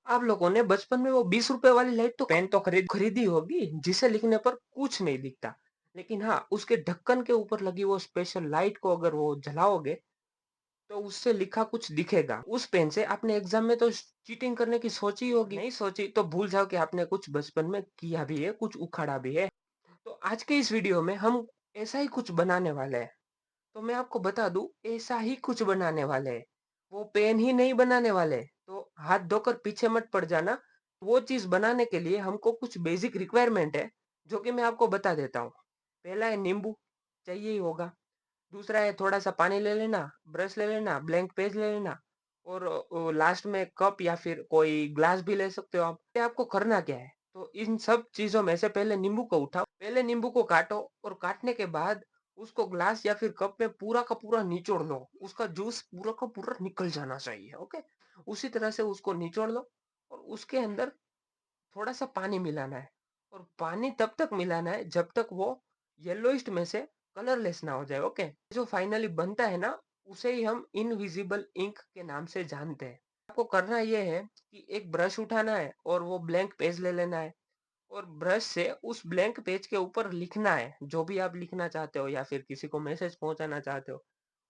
आप लोगों ने बचपन में वो 20 रुपए वाली लाइट तो पेन तो खरीदी होगी जिसे लिखने पर कुछ नहीं दिखता। लेकिन हाँ, उसके ढक्कन के ऊपर लगी वो स्पेशल लाइट को अगर वो जलाओगे तो उससे लिखा कुछ दिखेगा। उस पेन से आपने एग्जाम में तो चीटिंग करने की सोची होगी, नहीं सोची तो भूल जाओ कि आपने कुछ बचपन में किया भी है, कुछ उखाड़ा भी है। तो आज के इस वीडियो में हम ऐसा ही कुछ बनाने वाले हैं। तो मैं आपको बता दूं, ऐसा ही कुछ बनाने वाले हैं। वो पेन ही नहीं बनाने वाले, तो हाथ धोकर पीछे मत पड़ जाना। वो चीज बनाने के लिए हमको कुछ बेसिक रिक्वायरमेंट है, जो कि मैं आपको बता देता हूँ। पहला है नींबू, चाहिए ही होगा। दूसरा है थोड़ा सा पानी ले लेना, ब्रश ले लेना, ब्लैंक पेज ले लेना, और लास्ट में कप या फिर कोई ग्लास भी ले सकते हो आप। ये आपको करना क्या है, तो इन सब चीजों में से पहले नींबू को उठाओ, पहले नींबू को काटो, और काटने के बाद उसको ग्लास या फिर कप में पूरा का पूरा निचोड़ लो। उसका जूस पूरा का पूरा निकल जाना चाहिए। ओके, उसी तरह से उसको निचोड़ लो, और उसके अंदर थोड़ा सा पानी मिलाना है। और पानी तब तक मिलाना है जब तक वो येलोइस्ट में से कलरलेस ना हो जाए। ओके, जो फाइनली बनता है ना, उसे ही हम इनविजिबल इंक के नाम से जानते हैं। आपको करना ये है कि एक ब्रश उठाना है और वो ब्लैंक पेज ले लेना है, और ब्रश से उस ब्लैंक पेज के ऊपर लिखना है जो भी आप लिखना चाहते हो, या फिर किसी को मैसेज पहुंचाना चाहते हो,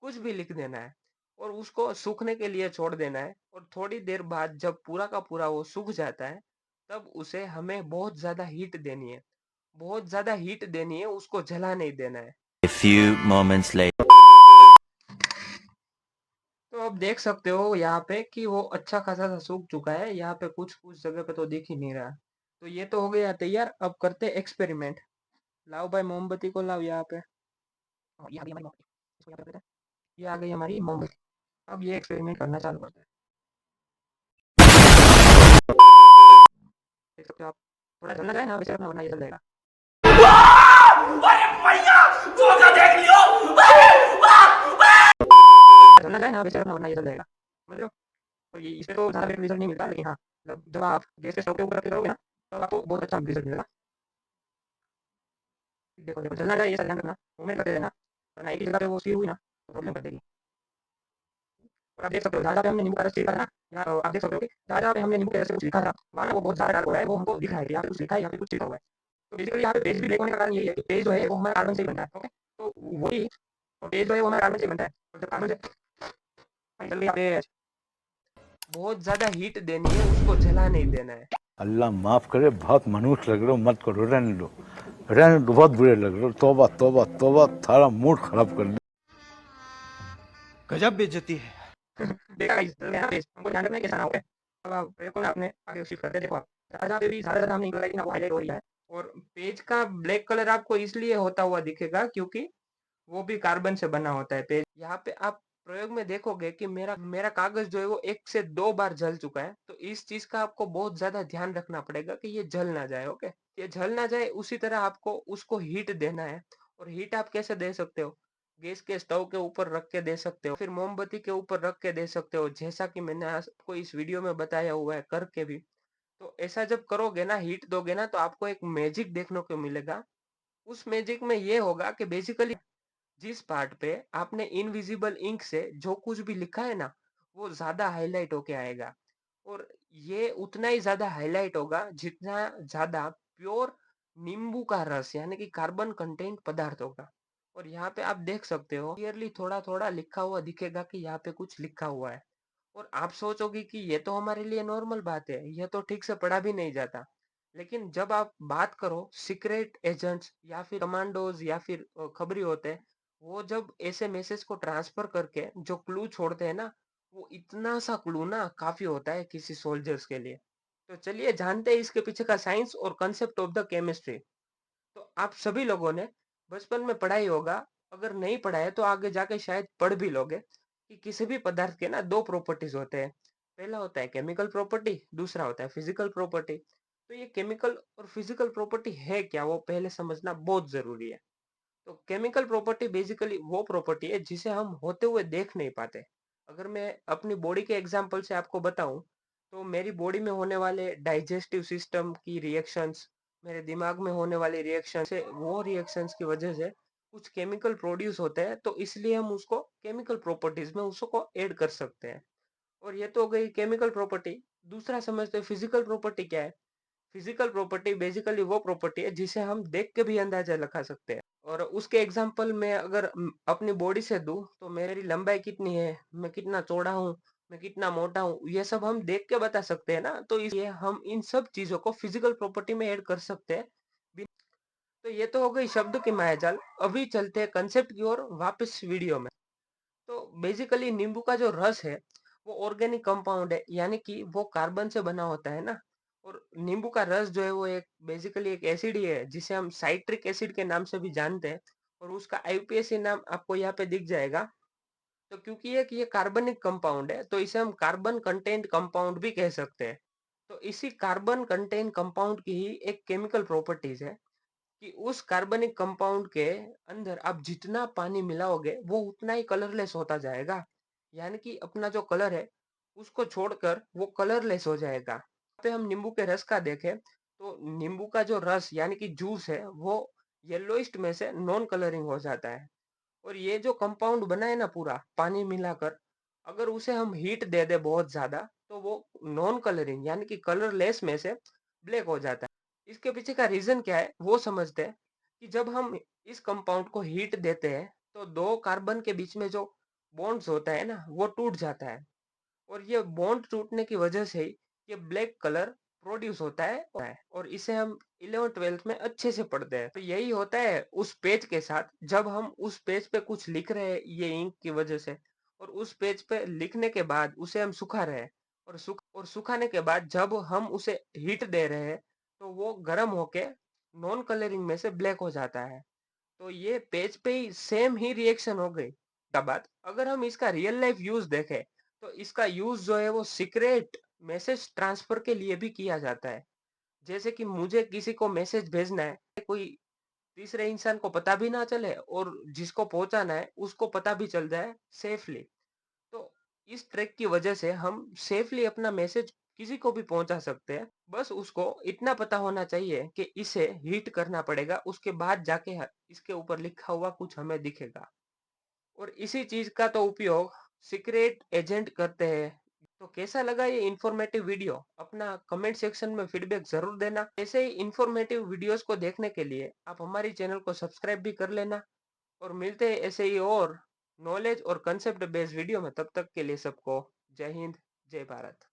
कुछ भी लिख देना है। और उसको सूखने के लिए छोड़ देना है, और थोड़ी देर बाद जब पूरा का पूरा वो सूख जाता है, तब उसे हमें बहुत ज्यादा हीट देनी है। बहुत ज्यादा हीट देनी है, उसको जला नहीं देना है। A few moments later. तो आप देख सकते हो यहाँ पे कि वो अच्छा खासा सा सूख चुका है। यहाँ पे कुछ कुछ जगह पे तो दिख ही नहीं रहा। तो ये तो हो गया तैयार। अब करते एक्सपेरिमेंट। लाओ भाई, मोमबत्ती को लाओ यहाँ पे। और ये आ गई हमारी मोमबत्ती, इसको यहाँ पे रख देते हैं। ये आ गई हमारी मोमबत्ती। अब ये एक्सपेरिमेंट करना चालू करते हैं। देख सकते हो आप, थोड़ा जलना जाए ना वैसे अपना, वरना ये जल जाएगा। जलना जाए ना वैसे अपना, वरना ये जल जाएगा, समझ रहे हो। तो ये इससे तो ज़्यादा रिजल्ट नहीं मिलता, लेकिन हाँ, जब आप गैस के स्टोव के ऊपर रख के करोगे ना, तो आपको बहुत अच्छा रिजल्ट मिलेगा। देखो देखो, जलना जाए, ये ध्यान रखना, मुंह में करते रहना, वरना एक ही जगह पे वो सील हुई ना तो प्रॉब्लम कर देगी। और आप देख सकते हो जहाँ जहाँ पे हमने नींबू का रस छिड़का था ना, यहाँ आप देख सकते हो कि जहाँ जहाँ पे हमने नींबू के रस से कुछ लिखा था, वहाँ ना वो बहुत ज़्यादा डार्क हो रहा है। वो हमको दिख रहा है कि यहाँ पे कुछ लिखा है, यहाँ पे कुछ छिड़का हुआ है। तो बेसिकली यहाँ पे पेज भी ब्लैक होने का कारण यही है कि पेज जो है वो हमारा कार्बन से ही बनता है। ओके, तो वही पेज जो है वो हमारा कार्बन से बनता है, और जब कार्बन से जल्दी यहाँ पे बहुत ज्यादा हीट देनी है, उसको जला नहीं देना है। अल्लाह माफ करे, बहुत मनुष्य लग रहे हो, मत करो, रहने दो, रहने दो, बहुत बुरे लग रहे हो। तौबा तौबा तौबा, थारा मूड खराब कर दिया। गजब बेइज्जती है। देखा गाइस, यहाँ पे हमको ध्यान रखना है कैसा ना हो। गया अब आप देखो ना, अपने आगे शिफ्ट करते देखो आप, जहाँ पे भी ज्यादा हमने इंक लगाई थी ना, वो हाईलाइट हो रही है। और पेज का ब्लैक कलर आपको इसलिए होता हुआ दिखेगा क्योंकि वो भी कार्बन से बना होता है पेज। यहाँ पे आप प्रयोग में देखोगे कि मेरा मेरा कागज जो है वो 1 से 2 बार जल चुका है। तो इस चीज का आपको बहुत ज्यादा ध्यान रखना पड़ेगा कि ये जल ना जाए। ओके, ये जल ना जाए, उसी तरह आपको उसको हीट देना है। और हीट आप कैसे दे सकते हो, गैस के स्टोव के ऊपर रख के दे सकते हो, फिर मोमबत्ती के ऊपर रख के दे सकते हो, जैसा कि मैंने आपको इस वीडियो में बताया हुआ है करके भी। तो ऐसा जब करोगे ना, हीट दोगे ना, तो आपको एक मैजिक देखने को मिलेगा। उस मैजिक में ये होगा कि बेसिकली जिस पार्ट पे आपने इनविजिबल इंक से जो कुछ भी लिखा है ना, वो ज्यादा हाईलाइट होके आएगा। और ये उतना ही ज्यादा हाईलाइट होगा जितना ज्यादा प्योर नींबू का रस यानी कि कार्बन कंटेंट पदार्थ होगा। और यहाँ पे आप देख सकते हो क्लियरली थोड़ा थोड़ा लिखा हुआ दिखेगा कि यहाँ पे कुछ लिखा हुआ है। और आप सोचोगे कि ये तो हमारे लिए नॉर्मल बात है, ये तो ठीक से पढ़ा भी नहीं जाता। लेकिन जब आप बात करो सीक्रेट एजेंट्स या फिर कमांडोज या फिर खबरी होते हैं, वो जब ऐसे मैसेज को ट्रांसफर करके जो क्लू छोड़ते हैं ना, वो इतना सा क्लू ना काफी होता है किसी सोल्जर्स के लिए। तो चलिए जानते हैं इसके पीछे का साइंस और कंसेप्ट ऑफ द केमिस्ट्री। तो आप सभी लोगों ने बचपन में पढ़ा ही होगा, अगर नहीं पढ़ा है तो आगे जाके शायद पढ़ भी लोगे, कि किसी भी पदार्थ के ना दो प्रॉपर्टीज होते हैं। पहला होता है केमिकल प्रॉपर्टी, दूसरा होता है फिजिकल प्रॉपर्टी। तो ये केमिकल और फिजिकल प्रॉपर्टी है क्या, वो पहले समझना बहुत जरूरी है। तो केमिकल प्रॉपर्टी बेसिकली वो प्रॉपर्टी है जिसे हम होते हुए देख नहीं पाते। अगर मैं अपनी बॉडी के एग्जांपल से आपको बताऊं, तो मेरी बॉडी में होने वाले डाइजेस्टिव सिस्टम की रिएक्शंस, मेरे दिमाग में होने वाली रिएक्शन से, वो रिएक्शंस की वजह से कुछ केमिकल प्रोड्यूस होते हैं। तो इसलिए हम उसको केमिकल प्रॉपर्टीज में उसको ऐड कर सकते हैं। और ये तो हो गई केमिकल प्रॉपर्टी। दूसरा समझते हैं फिजिकल प्रॉपर्टी क्या है। फिजिकल प्रॉपर्टी बेसिकली वो प्रॉपर्टी है जिसे हम देख के भी अंदाजा लगा सकते हैं। और उसके एग्जांपल में अगर अपनी बॉडी से दूं तो मेरी लंबाई कितनी है, मैं कितना चौड़ा हूँ, मैं कितना मोटा हूँ, ये सब हम देख के बता सकते हैं ना। तो इसलिए हम इन सब चीजों को फिजिकल प्रॉपर्टी में ऐड कर सकते हैं। तो ये तो हो गई शब्द की मायाजाल। अभी चलते हैं कंसेप्ट की ओर वापस वीडियो में। तो बेसिकली नींबू का जो रस है वो ऑर्गेनिक कंपाउंड है, यानी कि वो कार्बन से बना होता है ना। और नींबू का रस जो है वो एक बेसिकली एक एसिड ही है जिसे हम साइट्रिक एसिड के नाम से भी जानते हैं। और उसका आईयूपीएसी नाम आपको यहाँ पे दिख जाएगा। तो क्योंकि ये कार्बनिक कंपाउंड है तो इसे हम कार्बन कंटेंट कंपाउंड भी कह सकते हैं। तो इसी कार्बन कंटेंट कंपाउंड की ही एक केमिकल प्रॉपर्टीज है कि उस कार्बनिक कंपाउंड के अंदर आप जितना पानी मिलाओगे वो उतना ही कलरलेस होता जाएगा। यानी कि अपना जो कलर है उसको छोड़कर वो कलरलेस हो जाएगा। यहाँ पे हम नींबू के रस का देखें तो नींबू का जो रस यानी कि जूस है वो येलोइस्ट में से नॉन कलरिंग हो जाता है। और ये जो कंपाउंड बना है ना पूरा पानी मिलाकर, अगर उसे हम हीट दे दे बहुत ज्यादा तो वो नॉन कलरिंग यानी कि कलरलेस में से ब्लैक हो जाता है। इसके पीछे का रीजन क्या है वो समझते हैं कि जब हम इस कंपाउंड को हीट देते हैं तो दो कार्बन के बीच में जो बॉन्ड्स होता है ना वो टूट जाता है। और ये बॉन्ड टूटने की वजह से ही ये ब्लैक कलर प्रोड्यूस होता है। और इसे हम 11th-12th में अच्छे से पढ़ते हैं। तो यही होता है उस पेज के साथ, जब हम उस पेज पे कुछ लिख रहे हैं ये इंक की वजह से, और उस पेज पे लिखने के बाद उसे हम सुखा रहे हैं, और सुखाने के बाद जब हम उसे हीट दे रहे हैं तो वो गर्म होके नॉन कलरिंग में से ब्लैक हो जाता है। तो ये पेज पे ही सेम ही रिएक्शन हो गई। का बात अगर हम इसका रियल लाइफ यूज देखें तो इसका यूज जो है वो सीक्रेट मैसेज ट्रांसफर के लिए भी किया जाता है। जैसे कि मुझे किसी को मैसेज भेजना है, कोई तीसरे इंसान को पता भी ना चले और जिसको पहुंचाना है उसको पता भी चल जाए सेफली। तो इस ट्रिक की वजह से हम सेफली अपना मैसेज किसी को भी पहुंचा सकते हैं। बस उसको इतना पता होना चाहिए कि इसे हीट करना पड़ेगा, उसके बाद जाके इसके ऊपर लिखा हुआ कुछ हमें दिखेगा। और इसी चीज का तो उपयोग सीक्रेट एजेंट करते हैं। तो कैसा लगा ये इन्फॉर्मेटिव वीडियो? अपना कमेंट सेक्शन में फीडबैक जरूर देना। ऐसे ही इन्फॉर्मेटिव वीडियोस को देखने के लिए आप हमारी चैनल को सब्सक्राइब भी कर लेना। और मिलते हैं ऐसे ही और नॉलेज और कंसेप्ट बेस्ड वीडियो में। तब तक के लिए सबको जय हिंद, जय भारत।